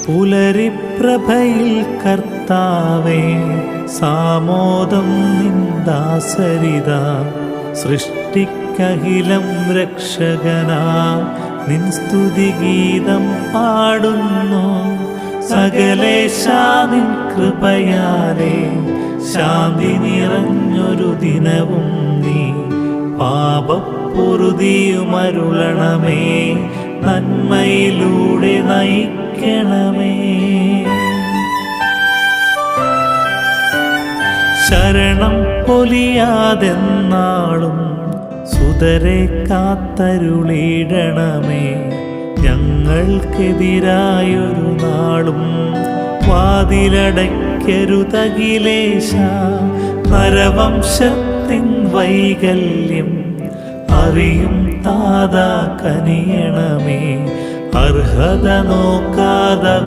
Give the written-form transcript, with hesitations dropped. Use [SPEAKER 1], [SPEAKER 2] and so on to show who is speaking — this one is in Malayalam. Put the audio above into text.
[SPEAKER 1] പുലരിപ്രഭയിൽ കർത്താവേ സാമോദം നിന്ദാസരിത സൃഷ്ടിക്കഹിലം രക്ഷകനാ നിൻ സ്തുതിഗീതം പാടുന്നു. സകലേശാ നിൻ കൃപയാലേ ശാന്തി നിറഞ്ഞൊരു ദിനവും നീ പാപപ്പൊറുതിയുമരുളണമേ നന്മയിലൂടെ നയിക്കണമേ. ശരണം പൊലിയാതെന്നാളും സുതരെ കാത്തരുളിടണമേ. ഞങ്ങൾക്കെതിരായൊരു നാളും വാതിലടയ്ക്കരുതകിലേശ. നരവംശത്തിൻ വൈകല്യം അറിയും താതാ കനിയണമേ. അർഹത നോക്കാതെ